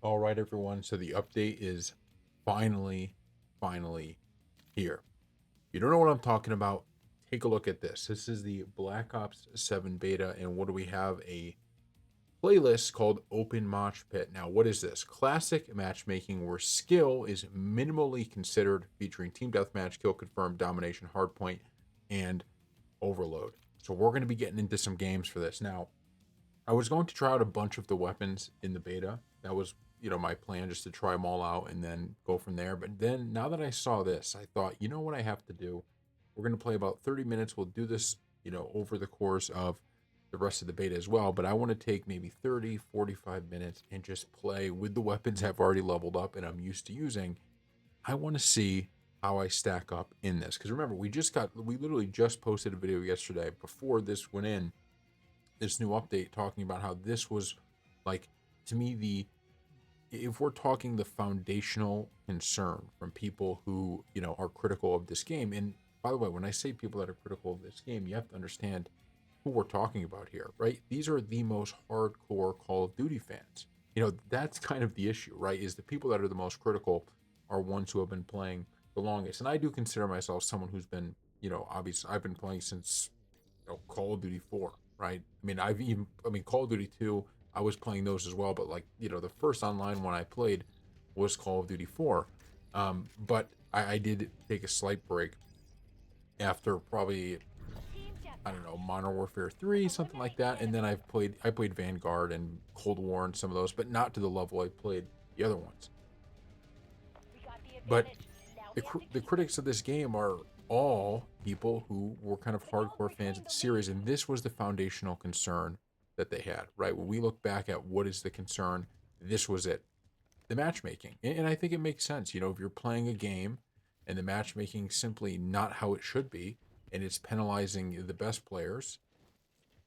All right, everyone. So the update is finally here. If you don't know what I'm talking about, take a look at this. This is the Black Ops 7 beta, and what do we have? A playlist called Open Mosh Pit. Now, what is this? Classic matchmaking where skill is minimally considered, featuring team deathmatch, kill confirm, domination, hardpoint, and overload. So we're going to be getting into some games for this. Now, I was going to try out a bunch of the weapons in the beta. That was, my plan, just to try them all out and then go from there. But then now that I saw this, I thought, you know what I have to do? We're going to play about 30 minutes. We'll do this, over the course of the rest of the beta as well. But I want to take maybe 30, 45 minutes and just play with the weapons I've already leveled up and I'm used to using. I want to see how I stack up in this. Because remember, we literally just posted a video yesterday before this went in, this new update, talking about how this was, like, to me, if we're talking the foundational concern from people who are critical of this game. And by the way, when I say people that are critical of this game, you have to understand who we're talking about here, right? These are the most hardcore Call of Duty fans. That's kind of the issue, right? Is the people that are the most critical are ones who have been playing the longest. And I do consider myself someone who's been, obviously I've been playing since Call of Duty 4, right? Call of Duty 2, I was playing those as well, but like, the first online one I played was Call of Duty 4. But I did take a slight break after probably, I don't know, Modern Warfare 3, something like that. And then I played Vanguard and Cold War and some of those, but not to the level I played the other ones. But the critics of this game are all people who were kind of hardcore fans of the series, and this was the foundational concern that they had, right? When we look back at what is the concern, this was it, the matchmaking. And I think it makes sense. If you're playing a game and the matchmaking simply not how it should be, and it's penalizing the best players,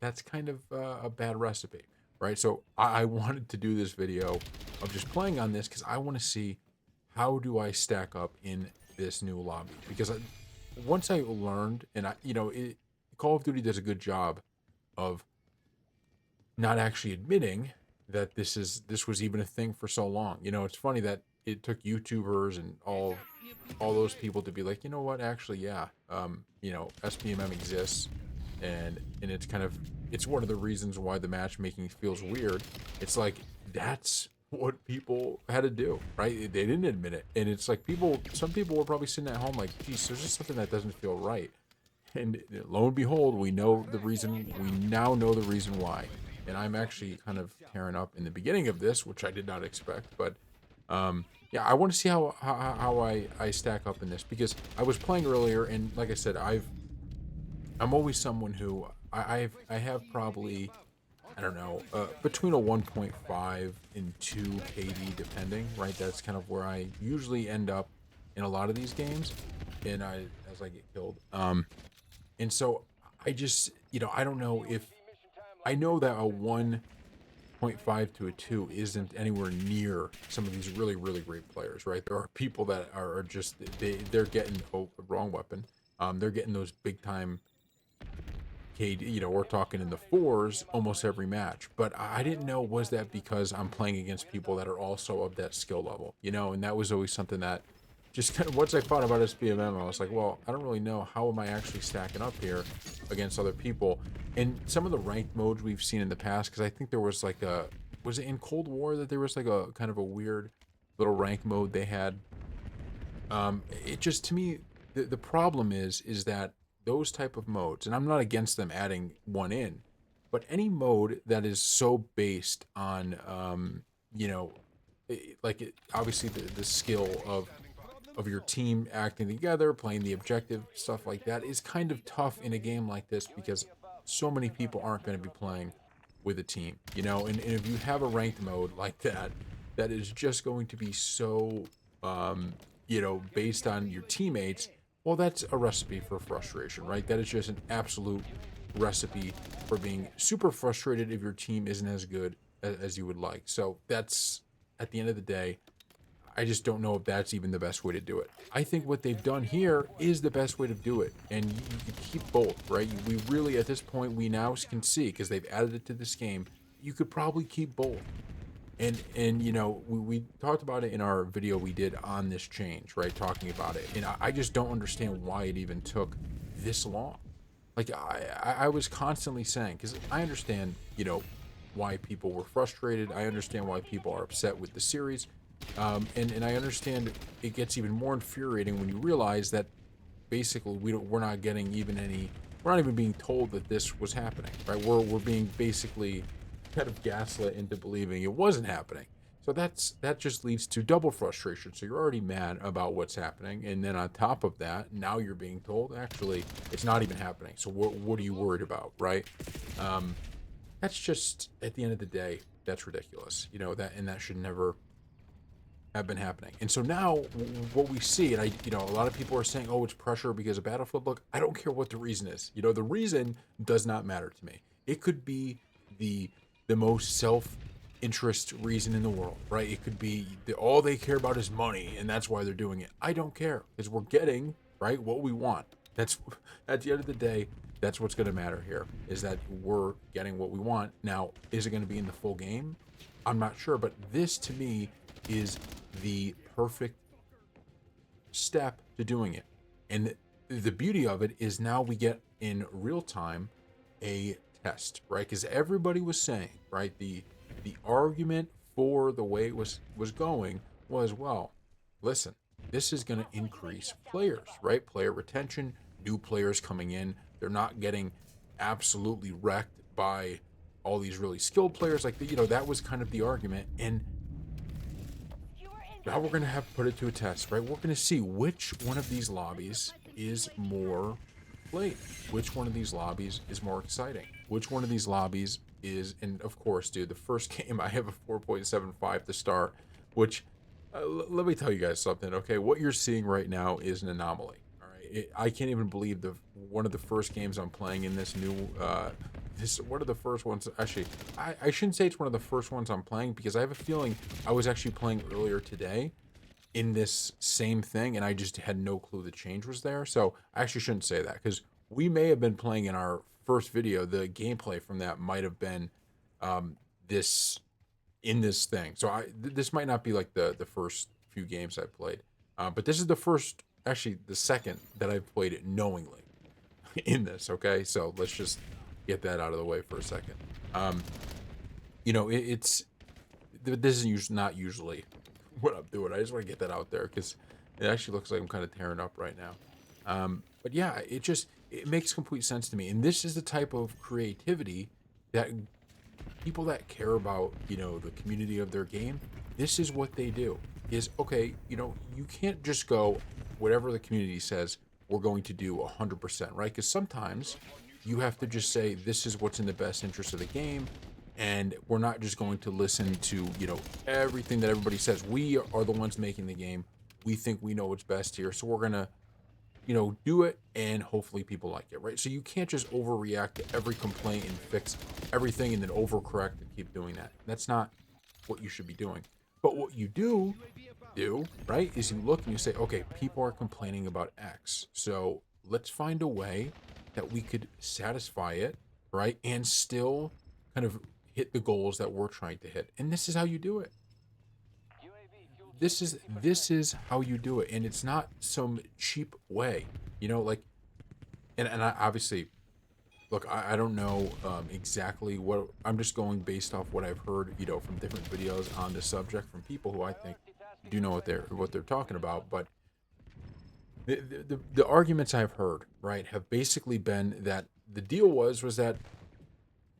that's kind of a bad recipe, right? So I wanted to do this video of just playing on this because I want to see how do I stack up in this new lobby. Because once I learned, and Call of Duty does a good job of not actually admitting that this was even a thing for so long. It's funny that it took YouTubers and all those people to be like, you know what, actually, yeah, SPMM exists, and it's one of the reasons why the matchmaking feels weird. It's like that's what people had to do, right? They didn't admit it, and it's like some people were probably sitting at home like, geez, there's just something that doesn't feel right. And lo and behold, we know the reason. We now know the reason why. And I'm actually kind of tearing up in the beginning of this, which I did not expect. But yeah, I want to see how I stack up in this, because I was playing earlier, and like I said, I'm always someone who I have probably, I don't know, between a 1.5 and 2 KD, depending, right? That's kind of where I usually end up in a lot of these games, and as I get killed. And so I just, I don't know if I know that a 1.5 to a 2 isn't anywhere near some of these really, really great players, right? There are people that are just, they're getting, oh, the wrong weapon. They're getting those big time KD, we're talking in the fours almost every match. But I didn't know, was that because I'm playing against people that are also of that skill level, and that was always something that just kind of, once I found out about SPMM, I was like, well, I don't really know how am I actually stacking up here against other people. And some of the ranked modes we've seen in the past, because I think there was like was it in Cold War that there was like a kind of a weird little rank mode they had? It just, to me, the problem is that those type of modes, and I'm not against them adding one in, but any mode that is so based on, obviously the skill of your team acting together, playing the objective, stuff like that, is kind of tough in a game like this, because so many people aren't going to be playing with a team, and if you have a ranked mode like that, that is just going to be so, based on your teammates, well, that's a recipe for frustration, right? That is just an absolute recipe for being super frustrated if your team isn't as good as you would like. So that's, at the end of the day, I just don't know if that's even the best way to do it. I think what they've done here is the best way to do it, and you could keep both, right? We really, at this point, we now can see, because they've added it to this game, you could probably keep both. And you know, we talked about it in our video we did on this change, right? Talking about it. And I just don't understand why it even took this long. Like I was constantly saying, because I understand, you know, why people were frustrated. I understand why people are upset with the series. And I understand it gets even more infuriating when you realize that basically we're not getting even any, we're not even being told that this was happening, right? We're being basically kind of gaslit into believing it wasn't happening. So that just leads to double frustration. So you're already mad about what's happening, and then on top of that, now you're being told actually it's not even happening. So what are you worried about, right? Um, that's just, at the end of the day, that's ridiculous. You know that, and that should never have been happening. And so now what we see, and you know, a lot of people are saying, oh, it's pressure because of Battlefield. Look, I don't care what the reason is. You know, the reason does not matter to me. It could be the the most self-interest reason in the world, right? It could be all they care about is money, and that's why they're doing it. I don't care because we're getting right what we want. That's at the end of the day, that's what's going to matter here is that we're getting what we want. Now, is it going to be in the full game? I'm not sure, but this to me is the perfect step to doing it. And the beauty of it is now we get in real time a test, right? Because everybody was saying, right, the argument for the way it was going was, well, listen, this is going to increase players, right? Player retention, new players coming in, they're not getting absolutely wrecked by all these really skilled players. Like, you know, that was kind of the argument. And now we're going to have to put it to a test, right? We're going to see which one of these lobbies is more played. Which one of these lobbies is more exciting? Which one of these lobbies is, and of course, dude, the first game I have a 4.75 to start, which let me tell you guys something, okay? What you're seeing right now is an anomaly. All right, I can't even believe the one of the first games I'm playing in this new this one of the first ones. Actually, I shouldn't say it's one of the first ones I'm playing because I have a feeling I was actually playing earlier today in this same thing and I just had no clue the change was there. So I actually shouldn't say that because we may have been playing in our first video. The gameplay from that might have been this in this thing. So this might not be like the first few games I played, but this is the first, actually the second that I've played it knowingly in this. Okay, so let's just get that out of the way for a second. Um, you know, this is not usually what I'm doing. I just want to get that out there because it actually looks like I'm kind of tearing up right now. But yeah, it makes complete sense to me, and this is the type of creativity that people that care about, you know, the community of their game, this is what they do. Is okay, you know, you can't just go whatever the community says we're going to do 100%, right? Because sometimes you have to just say this is what's in the best interest of the game, and we're not just going to listen to, you know, everything that everybody says. We are the ones making the game. We think we know what's best here, so we're gonna, you know, do it and hopefully people like it, right? So you can't just overreact to every complaint and fix everything and then overcorrect and keep doing that. That's not what you should be doing. But what you do, right, is you look and you say, okay, people are complaining about X. So let's find a way that we could satisfy it, right? And still kind of hit the goals that we're trying to hit. And this is how you do it. This is how you do it, and it's not some cheap way, you know, like, and I obviously, look, I don't know exactly what, I'm just going based off what I've heard, you know, from different videos on this subject from people who I think do know what they're talking about. But the arguments I've heard, right, have basically been that the deal was that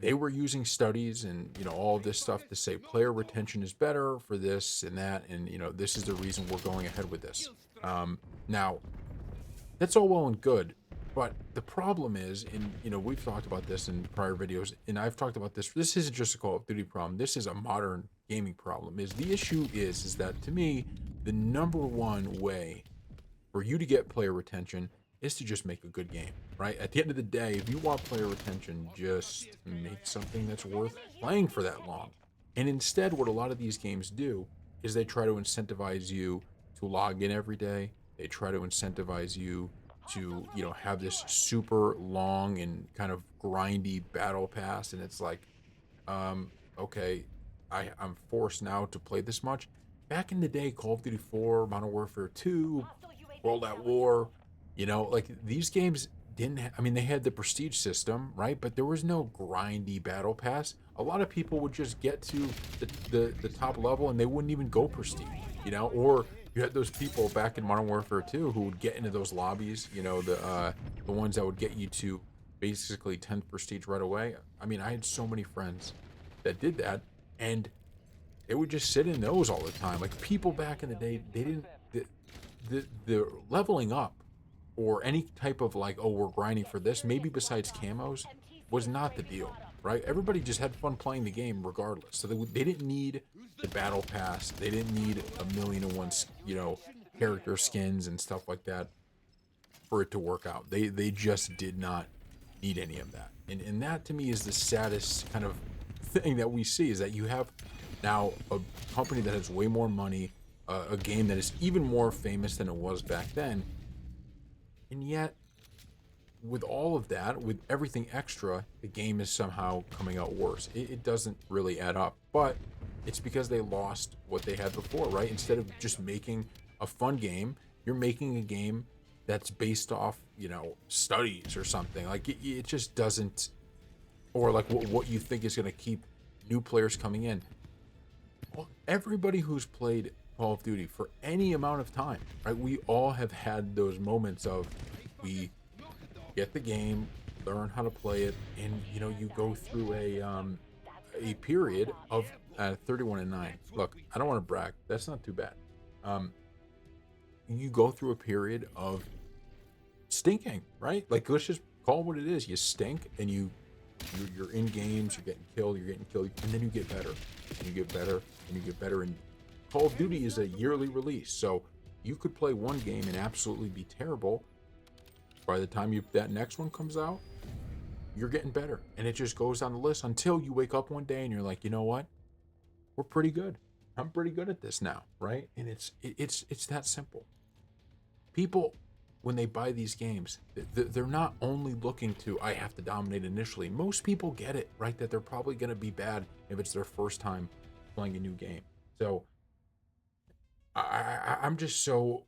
they were using studies and, you know, all of this stuff to say player retention is better for this and that, and, you know, this is the reason we're going ahead with this. Now that's all well and good, but the problem is, and, you know, we've talked about this in prior videos, and I've talked about this, this isn't just a Call of Duty problem, this is a modern gaming problem. Is the issue is that, to me, the number one way for you to get player retention is to just make a good game, right? At the end of the day, if you want player retention, just make something that's worth playing for that long. And instead, what a lot of these games do is they try to incentivize you to log in every day. They try to incentivize you to, you know, have this super long and kind of grindy battle pass. And it's like, okay, I'm forced now to play this much. Back in the day, Call of Duty 4, Modern Warfare 2, World at War, like these games didn't I mean, they had the prestige system, right? But there was no grindy battle pass. A lot of people would just get to the top level and they wouldn't even go prestige, or you had those people back in Modern Warfare 2 who would get into those lobbies, the ones that would get you to basically 10th prestige right away. I mean, I had so many friends that did that, and they would just sit in those all the time. Like people back in the day, they didn't the leveling up or any type of like, oh, we're grinding for this, maybe besides camos, was not the deal, right? Everybody just had fun playing the game regardless. So they didn't need the battle pass. They didn't need a million and one, character skins and stuff like that for it to work out. They just did not need any of that. And that to me is the saddest kind of thing that we see, is that you have now a company that has way more money, a game that is even more famous than it was back then, and yet with all of that, with everything extra, the game is somehow coming out worse. It doesn't really add up, but it's because they lost what they had before, right? Instead of just making a fun game, you're making a game that's based off, studies or something. Like it just doesn't, or like what you think is going to keep new players coming in. Well, everybody who's played Call of Duty for any amount of time, right? We all have had those moments of we get the game, learn how to play it, and you go through a period of 31-9. Look, I don't want to brag. That's not too bad. You go through a period of stinking, right? Like let's just call it what it is. You stink, and you're in games, you're getting killed, and then you get better, and you get better, and you get better. And Call of Duty is a yearly release, so you could play one game and absolutely be terrible. By the time that next one comes out, you're getting better, and it just goes down the list until you wake up one day and you're like, you know what? We're pretty good. I'm pretty good at this now, right? And it's that simple. People, when they buy these games, they're not only looking to, I have to dominate initially. Most people get it, right? That they're probably going to be bad if it's their first time playing a new game. So I'm just so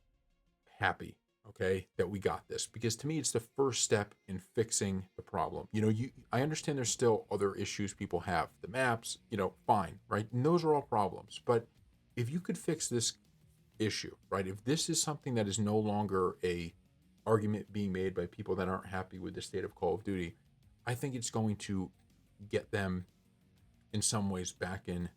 happy, okay, that we got this, because to me it's the first step in fixing the problem. I understand there's still other issues people have, the maps, fine, right? And those are all problems. But if you could fix this issue, right? If this is something that is no longer a argument being made by people that aren't happy with the state of Call of Duty, I think it's going to get them in some ways back in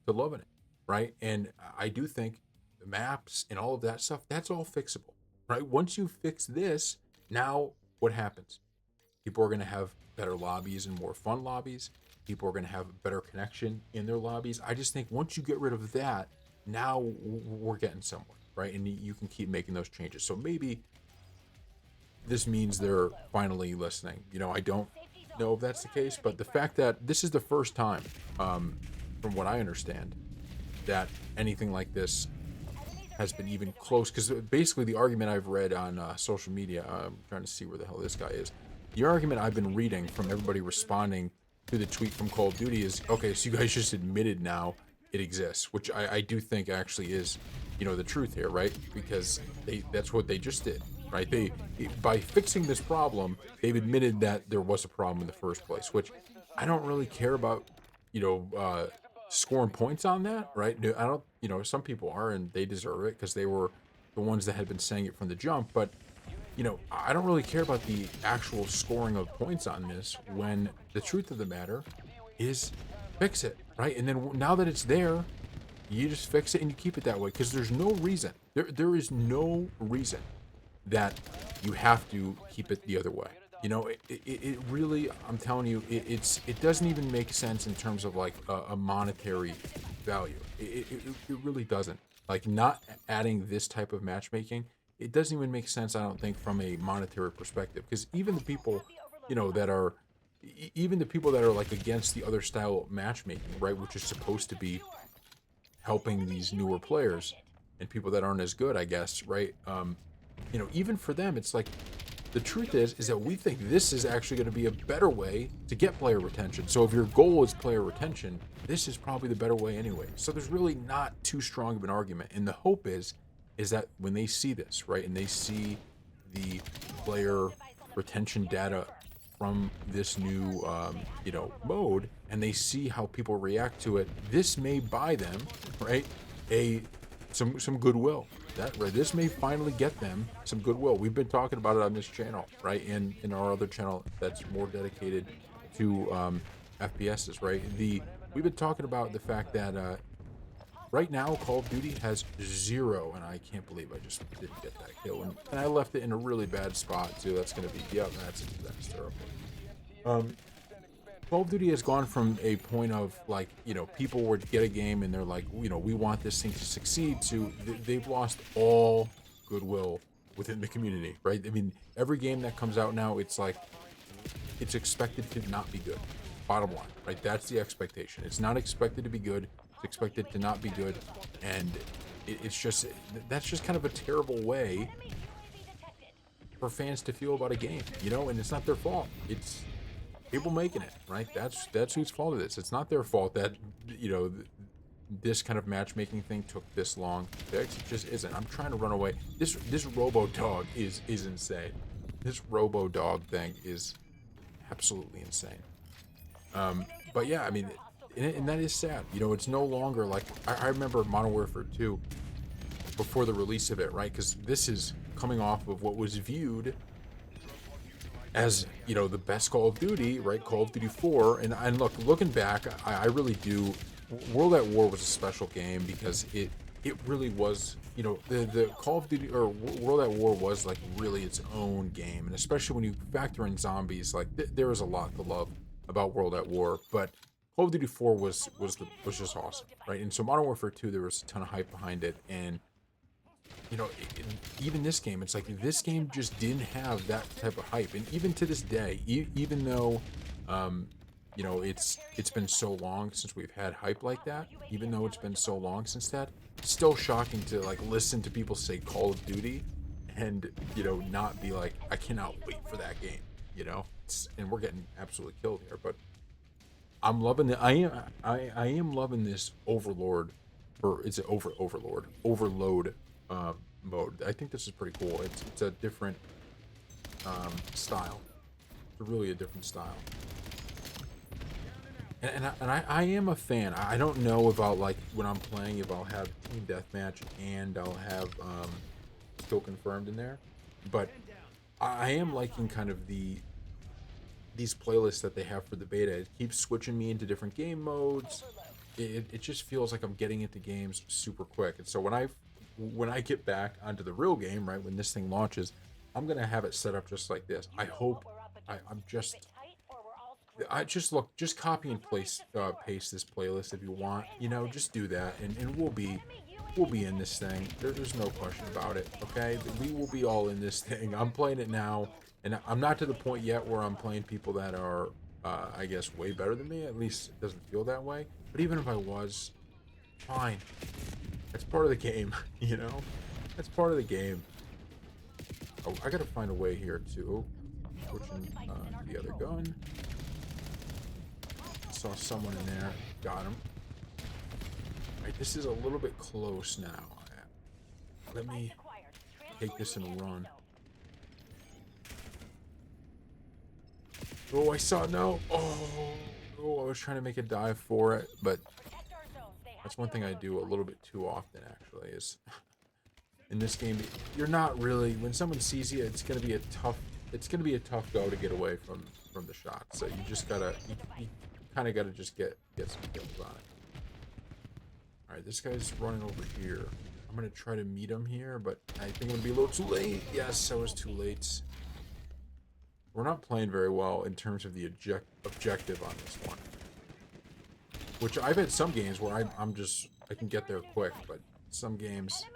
to loving it, right? And I do think the maps and all of that stuff, that's all fixable, right? Once you fix this, now what happens? People are going to have better lobbies and more fun lobbies. People are going to have better connection in their lobbies. I just think once you get rid of that, now we're getting somewhere, right? And you can keep making those changes. So maybe this means they're finally listening. I don't know if that's the case, but the fact that this is the first time, from what I understand, that anything like this has been even close, because basically the argument I've read on social media, I'm trying to see where the hell this guy is. The argument I've been reading from everybody responding to the tweet from Call of Duty is, okay, so you guys just admitted now it exists, which I do think actually is, the truth here, right? Because that's what they just did, right? By fixing this problem, they've admitted that there was a problem in the first place, which I don't really care about, scoring points on that, right? I don't, some people are, and they deserve it because they were the ones that had been saying it from the jump. But, I don't really care about the actual scoring of points on this, when the truth of the matter is fix it, right? And then now that it's there, you just fix it and you keep it that way, because there's no reason, there is no reason that you have to keep it the other way. It really, I'm telling you, it doesn't even make sense in terms of like a monetary value. It really doesn't. Like, not adding this type of matchmaking, it doesn't even make sense, I don't think, from a monetary perspective. Because even the people, that are, even the people that are like against the other style of matchmaking, right, which is supposed to be helping these newer players and people that aren't as good, I guess, right? Even for them, it's like The truth is that we think this is actually going to be a better way to get player retention. So if your goal is player retention, this is probably the better way anyway. So there's really not too strong of an argument. And the hope is that when they see this, right, and they see the player retention data from this new, mode, and they see how people react to it, this may buy them, right, some goodwill. That right, this may finally get them some goodwill. We've been talking about it on this channel, right, and in our other channel that's more dedicated to FPSs, right. We've been talking about the fact that right now Call of Duty has 0, and I can't believe I just didn't get that kill, and I left it in a really bad spot too. That's gonna be that's terrible. Call of Duty has gone from a point of like, people would get a game and they're like, we want this thing to succeed, to they've lost all goodwill within the community, right? I mean, every game that comes out now, it's like, it's expected to not be good. Bottom line, right? That's the expectation. It's not expected to be good. It's expected to not be good. And that's just kind of a terrible way for fans to feel about a game, and it's not their fault. It's people making it, right? That's whose fault it is. It's not their fault that this kind of matchmaking thing took this long to fix. It just isn't. I'm trying to run away. This Robo Dog is insane. This Robo Dog thing is absolutely insane. But yeah, I mean, and that is sad. It's no longer like I remember Modern Warfare 2 before the release of it, right? Because this is coming off of what was viewed as the best Call of Duty, right? Call of Duty 4, and looking back, I really do. World at War was a special game because it really was, the Call of Duty or World at War was like really its own game, and especially when you factor in zombies, like there was a lot to love about World at War, but Call of Duty 4 was just awesome, right? And so Modern Warfare 2, there was a ton of hype behind it, and even this game, it's like this game just didn't have that type of hype. And even to this day, even though, it's been so long since we've had hype like that, even though it's been so long since that, it's still shocking to like listen to people say Call of Duty and, not be like, I cannot wait for that game, and we're getting absolutely killed here. But I'm loving the, I am loving this Overlord, or is it Overload mode. I think this is pretty cool. It's a different style. It's really a different style. And I am a fan. I don't know about like when I'm playing if I'll have team deathmatch and I'll have kill confirmed in there, but I am liking kind of these playlists that they have for the beta. It keeps switching me into different game modes. It just feels like I'm getting into games super quick. And so when I get back onto the real game, right, when this thing launches, I'm gonna have it set up just like this. I hope just copy and paste this playlist if you want, just do that, and we'll be in this thing. There's no question about it. Okay, we will be all in this thing. I'm playing it now, and I'm not to the point yet where I'm playing people that are I guess way better than me. At least it doesn't feel that way. But even if I was, fine. That's part of the game, That's part of the game. Oh, I gotta find a way here too. Switching the other gun. Saw someone in there. Got him. Alright, this is a little bit close now. Let me take this and run. Oh, I saw no. Oh, I was trying to make a dive for it, but that's one thing I do a little bit too often, actually, is in this game, you're not really, when someone sees you, it's going to be a tough go to get away from the shot. So you just gotta, you kind of gotta just get some kills on it. All right, this guy's running over here. I'm going to try to meet him here, but I think I'm going to be a little too late. Yes, I was too late. We're not playing very well in terms of the objective on this one. Which I've had some games where I can get there quick, but some games,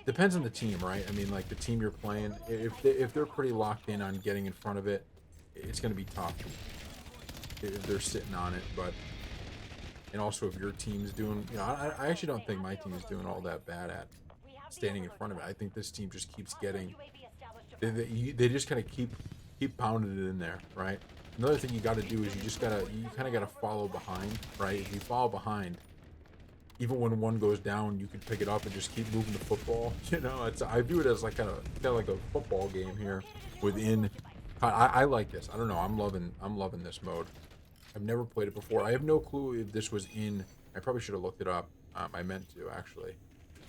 depends on the team, right? I mean, like the team you're playing, if they're pretty locked in on getting in front of it, it's going to be tough if they're sitting on it. But, and also if your team's doing, I actually don't think my team is doing all that bad at standing in front of it. I think this team just keeps getting They just kind of keep pounding it in there, right? Another thing you got to do is you kind of got to follow behind, right? If you follow behind, even when one goes down, you can pick it up and just keep moving the football. You know, I view it as like kind of like a football game here within. I like this. I don't know. I'm loving this mode. I've never played it before. I have no clue if this was in. I probably should have looked it up. I meant to actually.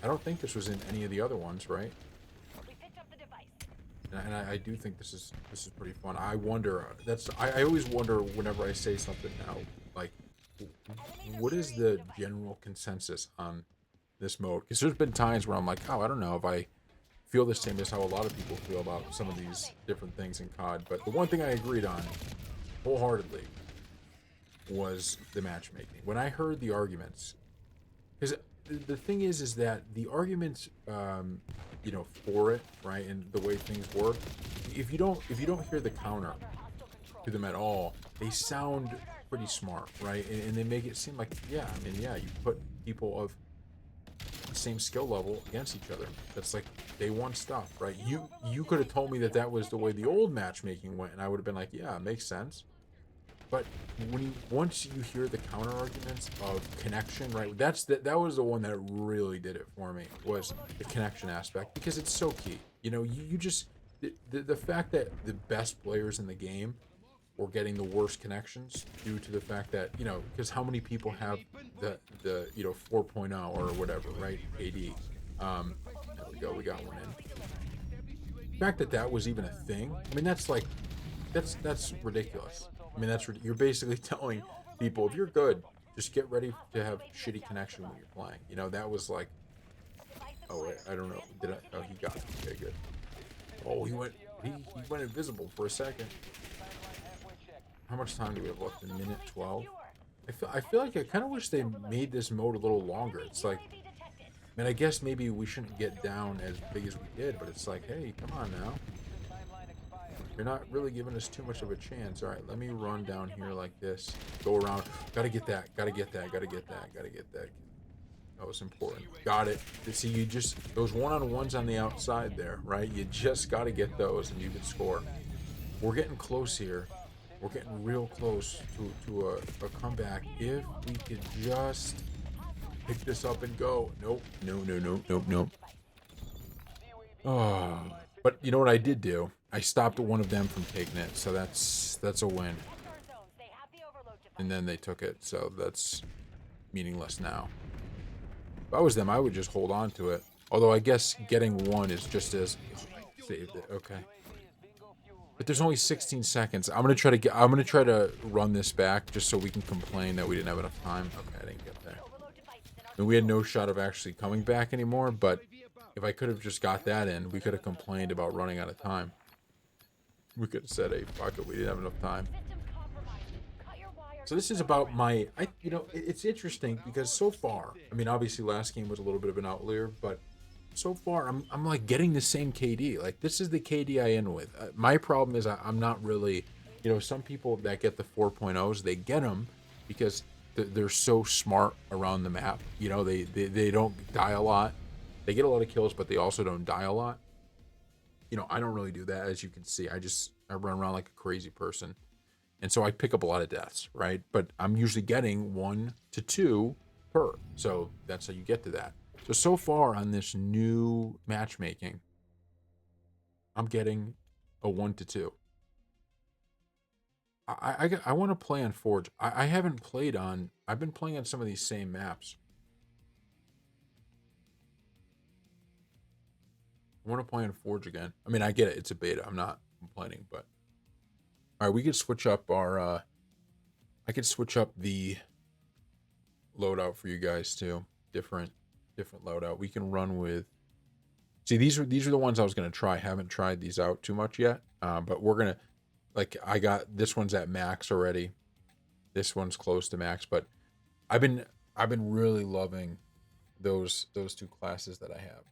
I don't think this was in any of the other ones, right? And I do think this is pretty fun. I wonder. I always wonder whenever I say something now, like, what is the general consensus on this mode? Because there's been times where I'm like, oh, I don't know if I feel the same as how a lot of people feel about some of these different things in COD. But the one thing I agreed on wholeheartedly was the matchmaking. When I heard the arguments, because the thing is that the arguments, for it, right, and the way things work, if you don't hear the counter to them at all, they sound pretty smart, right, and they make it seem like, yeah, I mean, yeah, you put people of the same skill level against each other. That's like day one stuff, right? You could have told me that was the way the old matchmaking went, and I would have been like, yeah, it makes sense. But once you hear the counter arguments of connection, right? That was the one that really did it for me, was the connection aspect, because it's so key. You just the fact that the best players in the game were getting the worst connections due to the fact that, because how many people have the 4.0 or whatever, right? AD. There we go. We got one in. The fact that was even a thing. I mean, that's ridiculous. I mean, you're basically telling people, if you're good, just get ready to have shitty connection when you're playing. That was like, oh wait, I don't know. Did I? Oh, he got it. Okay, good. Oh, he went invisible for a second. How much time do we have left? A minute 12. I feel like I kind of wish they made this mode a little longer. It's like, man, I guess maybe we shouldn't get down as big as we did, but it's like, hey, come on now. You're not really giving us too much of a chance. All right, let me run down here like this. Go around. Gotta get that. Gotta get that. Gotta get that. Gotta get that. That was important. Got it. See, you just, those one-on-ones on the outside there, right? You just gotta get those and you can score. We're getting close here. We're getting real close to a comeback. If we could just pick this up and go. Nope. No, no, no, nope, nope. Oh. But you know what I did do? I stopped one of them from taking it, so that's a win. And then they took it, so that's meaningless now. If I was them, I would just hold on to it. Although I guess getting one is just as... Oh, I saved it. Okay. But there's only 16 seconds. I'm gonna try to run this back just so we can complain that we didn't have enough time. Okay, I didn't get there. And we had no shot of actually coming back anymore, but if I could have just got that in, we could have complained about running out of time. We could have said, hey, fuck it, we didn't have enough time. So this is about it's interesting because so far, I mean, obviously last game was a little bit of an outlier, but so far I'm like getting the same KD. Like, this is the KD I end with. My problem is I'm not really, some people that get the 4.0s, they get them because they're so smart around the map. They don't die a lot. They get a lot of kills, but they also don't die a lot. I don't really do that, as you can see. I run around like a crazy person. And so I pick up a lot of deaths, right? But I'm usually getting 1 to 2 per. So that's how you get to that. So far on this new matchmaking, I'm getting a 1 to 2. I want to play on Forge. I haven't played on... I've been playing on some of these same maps. I want to play on Forge again. I mean, I get it. It's a beta. I'm not complaining, but... All right, we could switch up our... I could switch up the loadout for you guys, too. Different loadout. We can run with... See, these are the ones I was going to try. Haven't tried these out too much yet. But we're going to... Like, I got... This one's at max already. This one's close to max, but I've been really loving those two classes that I have.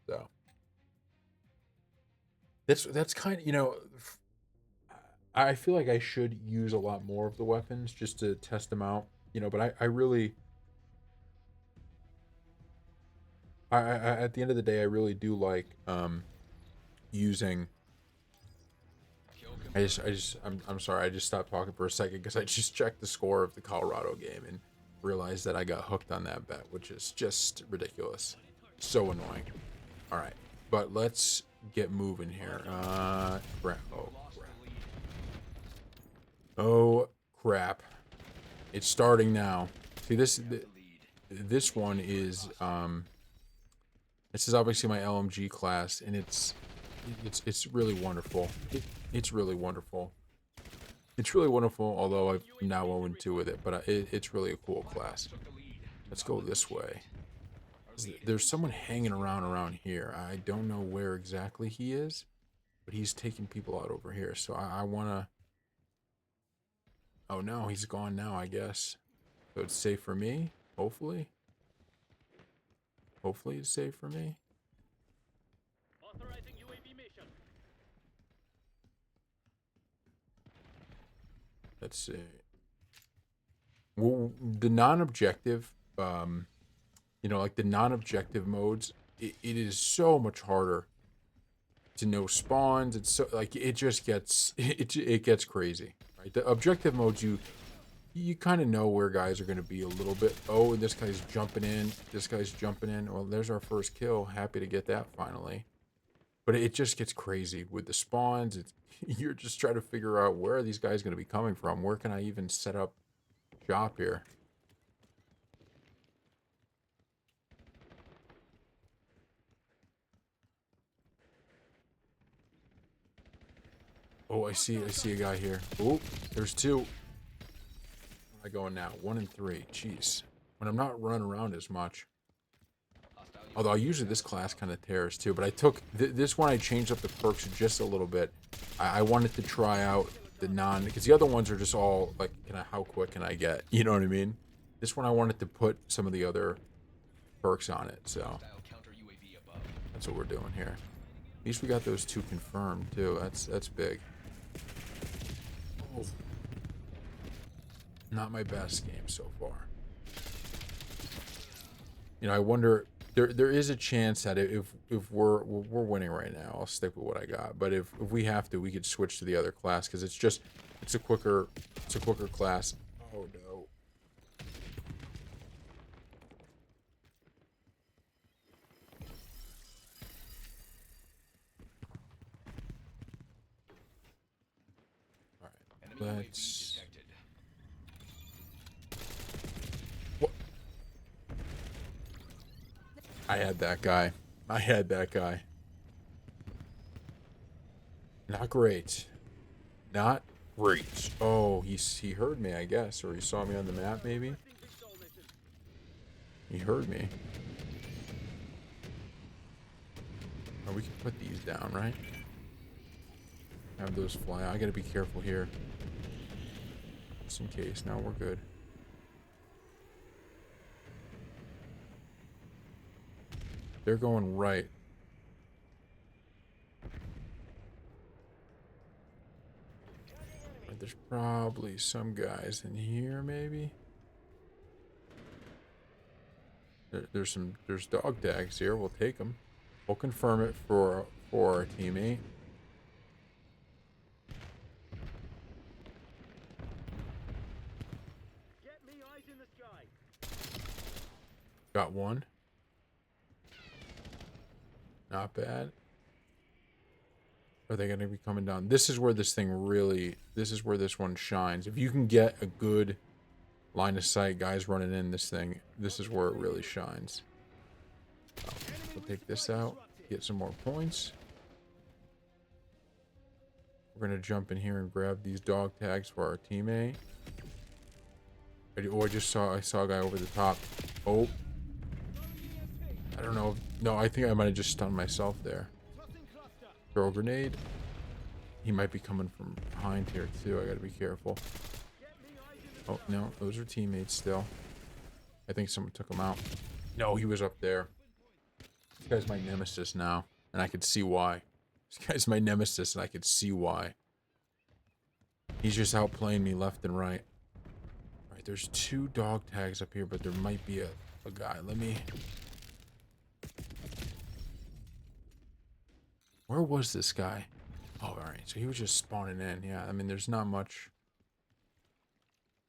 So... That's kind of, I feel like I should use a lot more of the weapons just to test them out, but I really, at the end of the day, I really do like using I'm sorry. I just stopped talking for a second because I just checked the score of the Colorado game and realized that I got hooked on that bet, which is just ridiculous. So annoying. All right, but let's get moving here. Crap. Oh crap. Oh crap. It's starting now. See this one is this is obviously my LMG class, and it's really wonderful. It's really wonderful. It's really wonderful, although I'm now 0-2 with it, but it's really a cool class. Let's go this way. There's someone hanging around here. I don't know where exactly he is, but he's taking people out over here. So I want to... Oh, no, he's gone now, I guess. So it's safe for me, hopefully. Hopefully it's safe for me. Authorizing UAV mission. Let's see. Well, the non-objective, like the non-objective modes, it is so much harder to know spawns. It's so like it just gets it gets crazy, right? The objective modes, you kind of know where guys are going to be a little bit. Oh, this guy's jumping in. This guy's jumping in. Well, there's our first kill. Happy to get that finally. But it just gets crazy with the spawns. You're just trying to figure out where are these guys going to be coming from. Where can I even set up shop here? Oh, I see a guy here. Oh, there's two. Where am I going now? 1 and 3. Jeez. When I'm not running around as much. Although usually this class kind of tears too. But I took this one. I changed up the perks just a little bit. I wanted to try out the non, because the other ones are just all like, how quick can I get? You know what I mean? This one I wanted to put some of the other perks on it. So that's what we're doing here. At least we got those two confirmed too. That's big. Oh. Not my best game so far. I wonder. There is a chance that if we're winning right now, I'll stick with what I got. But if we have to, we could switch to the other class because it's a quicker class. Oh no. All right. Let's. What? I had that guy. Not great. Not great. Oh, he heard me, I guess, or he saw me on the map, maybe. He heard me. Oh, we can put these down, right? Have those fly out. I gotta be careful here. Just in case. Now we're good. They're going right. There's probably some guys in here, maybe. There's dog tags here. We'll take them. We'll confirm it for our teammate. Get me eyes in the sky. Got one. Not bad. Are they going to be coming down? This is where this is where this one shines. If you can get a good line of sight, guys running in this thing, this is where it really shines. We'll take this out, get some more points. We're going to jump in here and grab these dog tags for our teammate. Oh, I saw a guy over the top. Oh. I don't know. No, I think I might have just stunned myself there. Throw a grenade. He might be coming from behind here too. I gotta be careful. Oh no, those are teammates still. I think someone took him out. No, he was up there. This guy's my nemesis now, and I could see why. This guy's my nemesis, and I could see why. He's just outplaying me left and right. All right, there's two dog tags up here, but there might be a guy. Let me... Where was this guy? Oh, all right. So he was just spawning in. Yeah, I mean, there's not much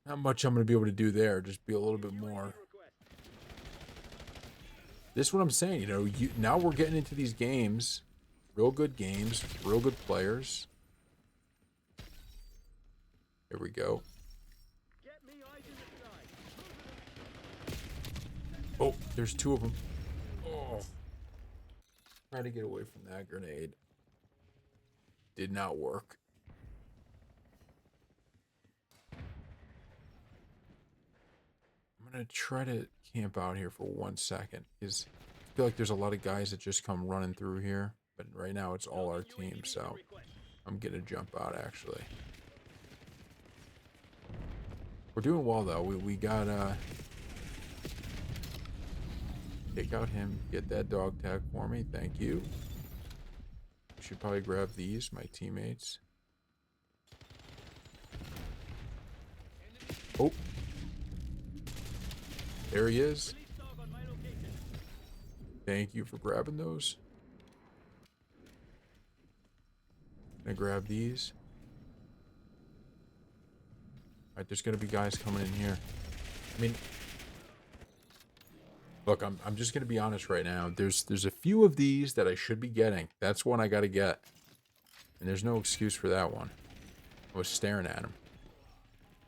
I'm going to be able to do there. Just be a little bit more. This is what I'm saying. You know, now we're getting into these games, real good games, real good players. Here we go. Get me eyes in the sky. Oh, there's two of them. Oh, try to get away from that grenade. Did not work. I'm gonna try to camp out here for 1 second because I feel like there's a lot of guys that just come running through here. But right now it's all our team, so I'm gonna jump out actually. We're doing well though. We got take out him, get that dog tag for me. Thank you. Should probably grab these, my teammates. Oh. There he is. Thank you for grabbing those. Gonna grab these. Alright, there's gonna be guys coming in here. I mean, look, I'm just gonna be honest right now. There's a few of these that I should be getting. That's one I gotta get. And there's no excuse for that one. I was staring at him.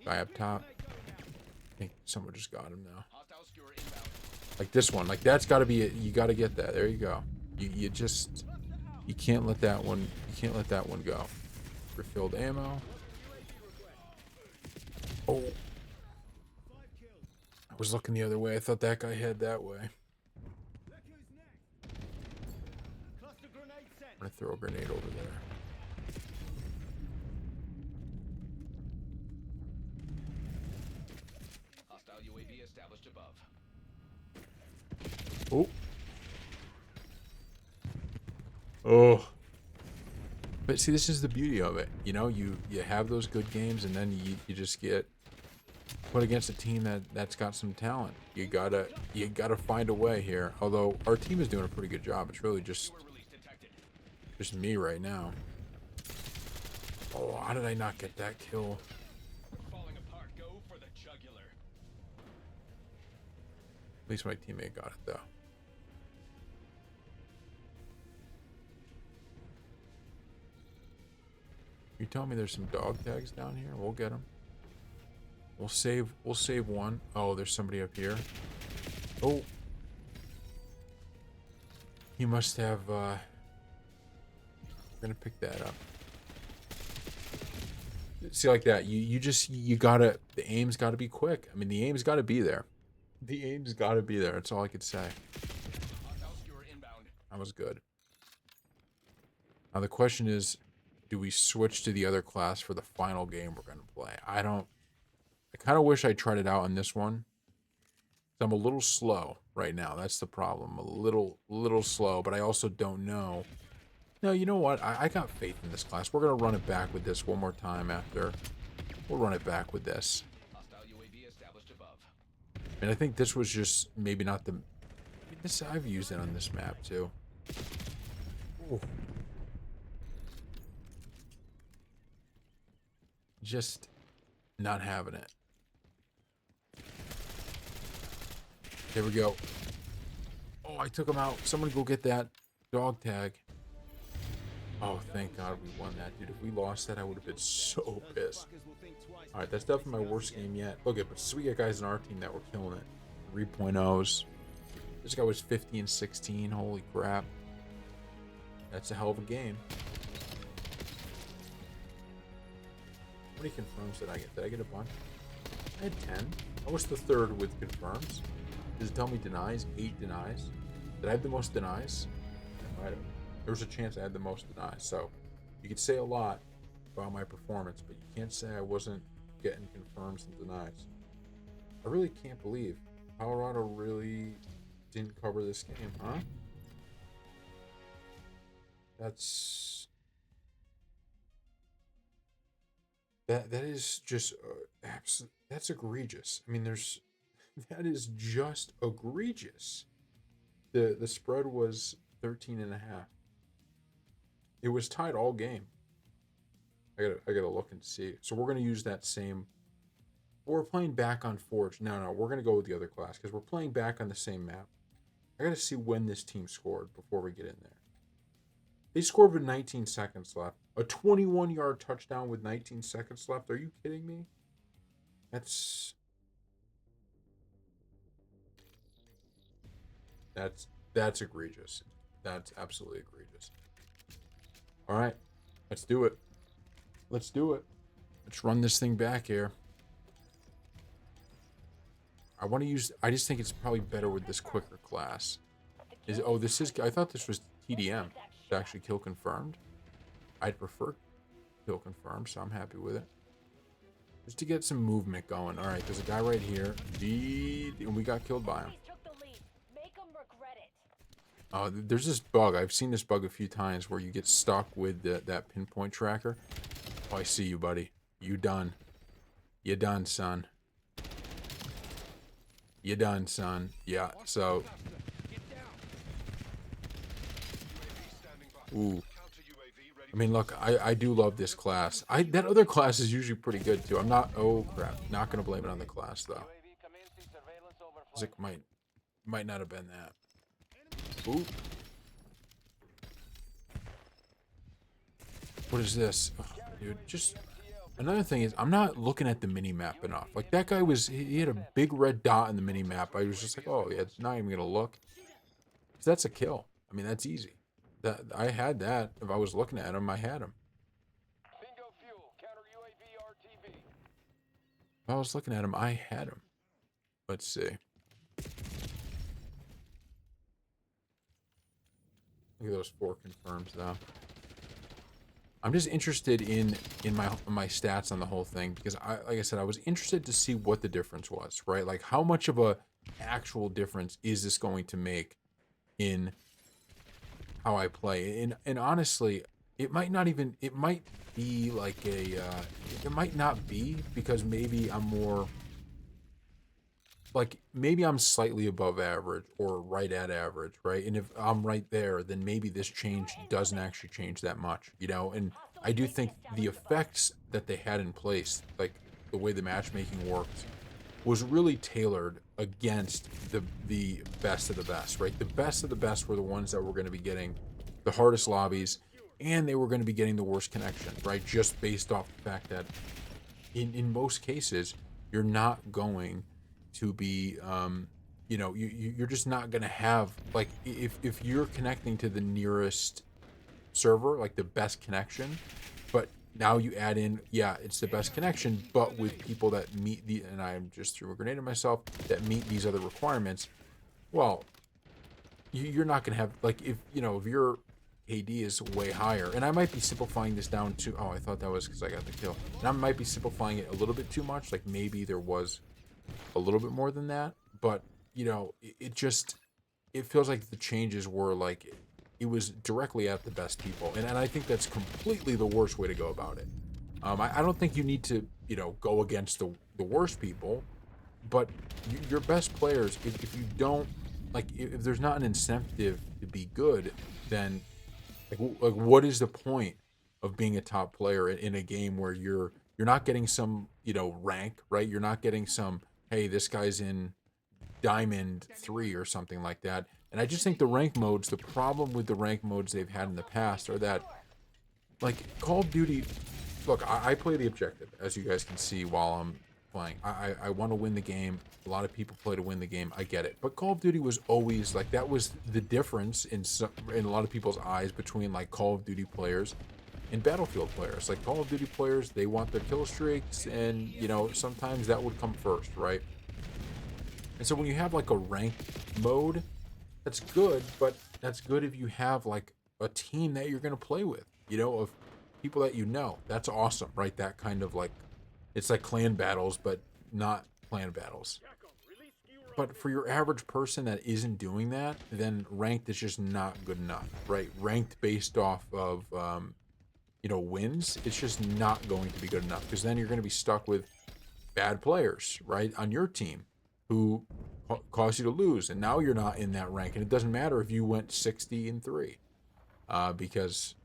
Guy up top. I think someone just got him now. Like this one. Like that's gotta be it. You gotta get that. There you go. You just you can't let that one go. Refilled ammo. Oh. I was looking the other way. I thought that guy had that way. I'm gonna throw a grenade over there. Hostile UAV established above. Oh. Oh. But see, this is the beauty of it. You know, you have those good games, and then you just get put against a team that's got some talent. You gotta find a way here. Although our team is doing a pretty good job. It's really just me right now. Oh, how did I not get that kill? Falling apart. Go for the jugular. At least my teammate got it though. You telling me there's some dog tags down here? We'll get them. We'll save one. Oh, there's somebody up here. Oh. He must have we're gonna pick that up. See, like that, you gotta, the aim's gotta be quick. I mean, the aim's gotta be there. The aim's gotta be there. That's all I could say. That was good. Now the question is, do we switch to the other class for the final game we're gonna play? I kind of wish I tried it out on this one. I'm a little slow right now. That's the problem. A little slow, but I also don't know. No, you know what? I got faith in this class. We're going to run it back with this one more time after. We'll run it back with this. And I think this was just maybe not the... This, I've used it on this map too. Ooh. Just not having it. There we go. Oh, I took him out. Someone go get that dog tag. Oh, thank God we won that, dude. If we lost that, I would have been so pissed. Alright, that's definitely my worst game yet. Look at, but we got guys in our team that were killing it. 3.0s. This guy was 50 and 16. Holy crap. That's a hell of a game. How many confirms did I get? Did I get a bunch? I had 10. I was the third with confirms. Does it tell me denies? 8 denies. Did I have the most denies? I might have. There was a chance I had the most denies. So you could say a lot about my performance, but you can't say I wasn't getting confirms and denies. I really can't believe Colorado really didn't cover this game, huh? That's... That is just that's egregious. I mean, that is just egregious. The spread was 13.5. It was tied all game. I gotta look and see. So we're gonna use that same. We're playing back on Forge. No, we're gonna go with the other class because we're playing back on the same map. I gotta see when this team scored before we get in there. They scored with 19 seconds left. A 21-yard touchdown with 19 seconds left. Are you kidding me? That's that's egregious. That's absolutely egregious. All right, let's do it. Let's do it. Let's run this thing back here. I want to use. I just think it's probably better with this quicker class. This is. I thought this was TDM. It's actually kill confirmed. I'd prefer kill confirmed, so I'm happy with it. Just to get some movement going. All right, there's a guy right here. And we got killed by him. There's this bug. I've seen this bug a few times where you get stuck with that pinpoint tracker. Oh, I see you, buddy. You done. You done, son. You done, son. Yeah, so... Ooh. I mean, look, I do love this class. That other class is usually pretty good, too. I'm not... Oh, crap. Not going to blame it on the class, though. It might not have been that. Ooh. What is this? Oh, dude, just... Another thing is, I'm not looking at the mini-map enough. Like, that guy was... He had a big red dot in the mini-map. I was just like, oh, yeah, it's not even going to look. Because that's a kill. I mean, that's easy. I had that. If I was looking at him, I had him. If I was looking at him, I had him. Let's see. Look at those 4 confirms, though. I'm just interested in my stats on the whole thing because like I said, I was interested to see what the difference was, right? Like how much of a actual difference is this going to make in how I play? And honestly, it might be like it might not be because maybe I'm more like maybe I'm slightly above average or right at average, right? And if I'm right there, then maybe this change doesn't actually change that much, you know? And I do think the effects that they had in place, like the way the matchmaking worked, was really tailored against the best of the best, right? The best of the best were the ones that were going to be getting the hardest lobbies, and they were going to be getting the worst connection, right? Just based off the fact that in most cases, you're not going to be you know, you're just not gonna have like if you're connecting to the nearest server, like the best connection, but now you add in, yeah, it's the best connection, but with people that meet the, and I just threw a grenade at myself, that meet these other requirements, well, you're not gonna have, like, if you know, if your AD is way higher, and I might be simplifying this down to, oh, I thought that was because I got the kill, and I might be simplifying it a little bit too much, like maybe there was a little bit more than that, but you know, it feels like the changes were like it was directly at the best people, and I think that's completely the worst way to go about it. I don't think you need to, you know, go against the worst people, but your best players, if you don't, like, if there's not an incentive to be good, then like what is the point of being a top player in a game where you're not getting some, you know, rank, right? You're not getting some, hey, this guy's in Diamond 3 or something like that. And I just think the rank modes, the problem with the rank modes they've had in the past are that, like, Call of Duty, look, I play the objective, as you guys can see while I'm playing. I want to win the game. A lot of people play to win the game. I get it. But Call of Duty was always, like, that was the difference in a lot of people's eyes between, like, Call of Duty players and Battlefield players. Like, Call of Duty players, they want their kill streaks, and, you know, sometimes that would come first, right? And so when you have, like, a ranked mode, that's good, but that's good if you have, like, a team that you're going to play with, you know, of people that you know. That's awesome, right? That kind of, like, it's like clan battles, but not clan battles. But for your average person that isn't doing that, then ranked is just not good enough, right? Ranked based off of, you know, wins, it's just not going to be good enough, because then you're going to be stuck with bad players, right, on your team who cause you to lose, and now you're not in that rank, and it doesn't matter if you went 60-3, because,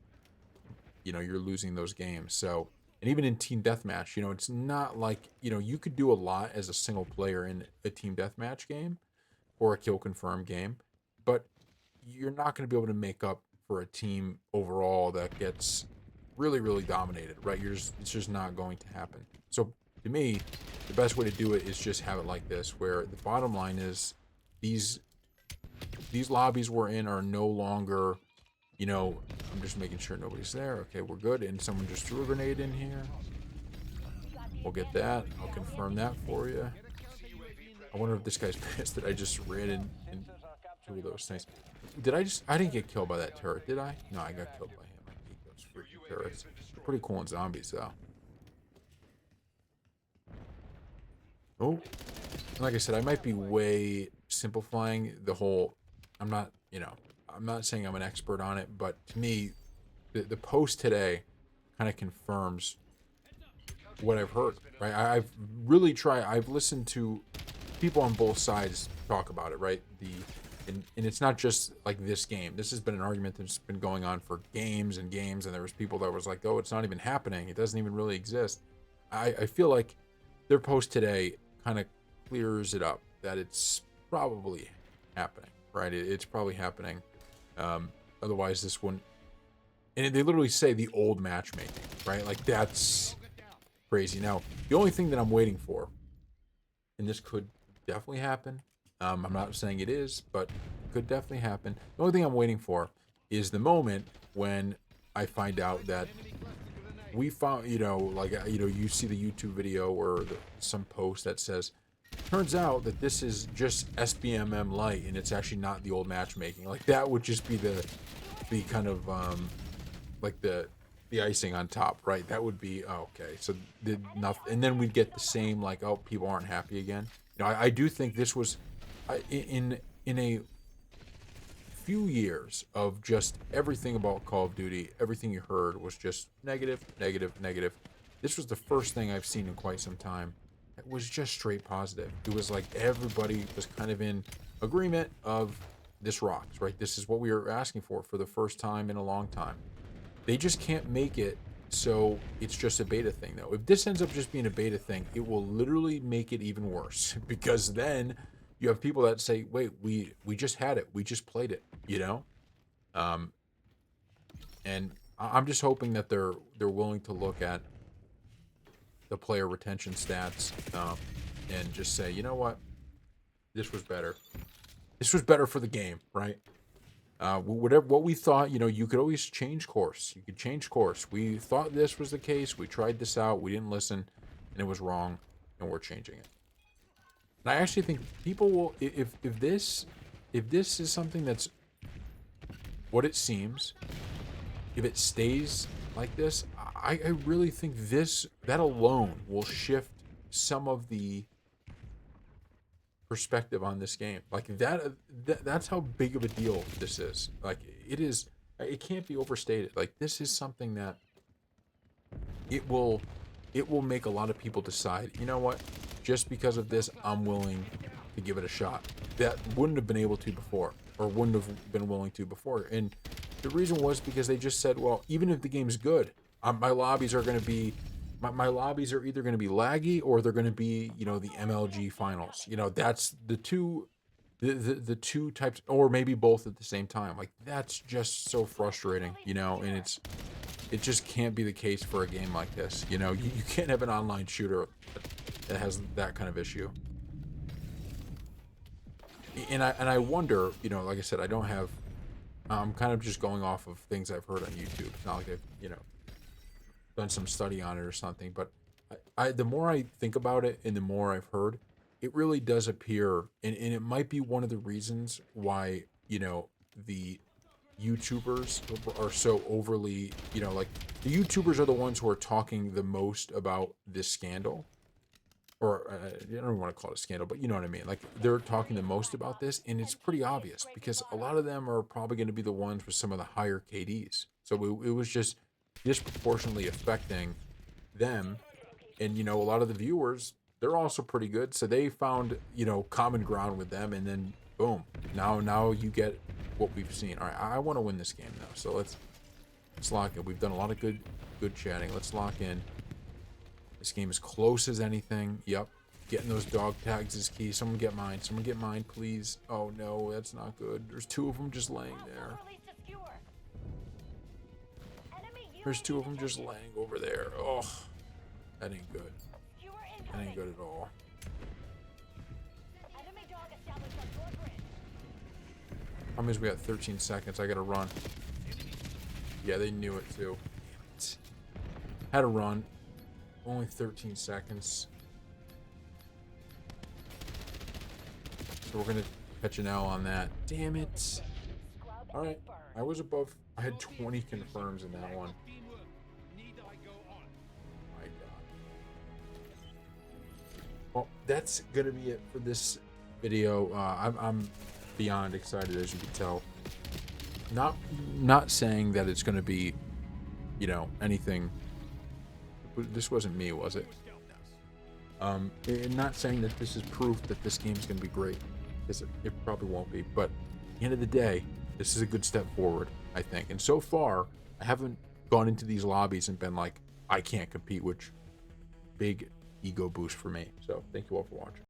you know, you're losing those games. So And even in team deathmatch, you know, it's not like, you know, you could do a lot as a single player in a team deathmatch game or a kill confirm game, but you're not going to be able to make up for a team overall that gets really, really dominated, right? It's just not going to happen. So to me, the best way to do it is just have it like this, where the bottom line is these lobbies we're in are no longer, you know, I'm just making sure nobody's there. Okay, we're good. And someone just threw a grenade in here. We'll get that. I'll confirm that for you. I wonder if this guy's pissed that I just ran in two of those things. I didn't get killed by that turret, did I? No, I got killed by him. I hate those freaking turrets. Pretty cool in zombies, though. Oh, and like I said, I might be way simplifying the whole. I'm not, you know, I'm not saying I'm an expert on it, but to me, the post today kind of confirms what I've heard. Right? I've really tried. I've listened to people on both sides talk about it. Right? And it's not just like this game. This has been an argument that's been going on for games and games, and there was people that was like, "Oh, it's not even happening. It doesn't even really exist." I feel like their post today kind of clears it up that it's probably happening, right? It's probably happening. Otherwise, this wouldn't. And they literally say the old matchmaking, right? Like that's crazy. Now, the only thing that I'm waiting for, and this could definitely happen. I'm not saying it is, but it could definitely happen. The only thing I'm waiting for is the moment when I find out that we found, you know, like, you know, you see the YouTube video or some post that says, turns out that this is just SBMM light and it's actually not the old matchmaking. Like that would just be the kind of like the icing on top, right? That would be, oh, okay. So did nothing, and then we'd get the same like, oh, people aren't happy again. You know, I do think this was in a few years of just everything about Call of Duty, everything you heard was just negative, negative, negative. This was the first thing I've seen in quite some time that was just straight positive. It was like everybody was kind of in agreement of this rocks, right? This is what we were asking for the first time in a long time. They just can't make it so it's just a beta thing, though. If this ends up just being a beta thing, it will literally make it even worse because then you have people that say, wait, we just had it. We just played it, you know? And I'm just hoping that they're willing to look at the player retention stats and just say, you know what? This was better. This was better for the game, right? What we thought, you know, you could always change course. You could change course. We thought this was the case. We tried this out. We didn't listen, and it was wrong, and we're changing it. And I actually think people will, if this is something that's what it seems, if it stays like this, I really think that alone will shift some of the perspective on this game. Like that's how big of a deal this is. Like it is. It can't be overstated. Like this is something that it will make a lot of people decide, you know what? Just because of this, I'm willing to give it a shot. That wouldn't have been able to before, or wouldn't have been willing to before. And the reason was because they just said, well, even if the game's good, my lobbies are going to be, my lobbies are either going to be laggy or they're going to be, you know, the MLG finals. You know, that's the two types, or maybe both at the same time. Like that's just so frustrating, you know, and it just can't be the case for a game like this. You know, you can't have an online shooter that has that kind of issue. And I wonder, you know, like I said, I don't have, I'm kind of just going off of things I've heard on YouTube. It's not like I've, you know, done some study on it or something, but the more I think about it and the more I've heard, it really does appear, and it might be one of the reasons why, you know, the YouTubers are so overly, you know, like the YouTubers are the ones who are talking the most about this scandal, or I don't want to call it a scandal, but you know what I mean. Like they're talking the most about this, and it's pretty obvious because a lot of them are probably going to be the ones with some of the higher KDs. So it was just disproportionately affecting them, and you know, a lot of the viewers, they're also pretty good, so they found, you know, common ground with them, and then boom, now you get what we've seen. All right, I want to win this game now, so let's lock in. We've done a lot of good chatting. Let's lock in. This game is close as anything. Yep. Getting those dog tags is key. Someone get mine. Someone get mine, please. Oh, no, that's not good. There's 2 of them just laying there. There's 2 of them just laying over there. Oh, that ain't good. That ain't good at all. Problem is we got 13 seconds. I gotta run. Yeah, they knew it too. Damn it. Had to run. Only 13 seconds. So we're gonna catch an L on that. Damn it. Alright. I was above. I had 20 confirms in that one. My God. Well, that's gonna be it for this video. I'm beyond excited, as you can tell. Not saying that it's gonna be, you know, anything. This wasn't me, was it? And not saying that this is proof that this game's gonna be great, because it probably won't be. But at the end of the day, this is a good step forward, I think. And so far, I haven't gone into these lobbies and been like, I can't compete, which big ego boost for me. So thank you all for watching.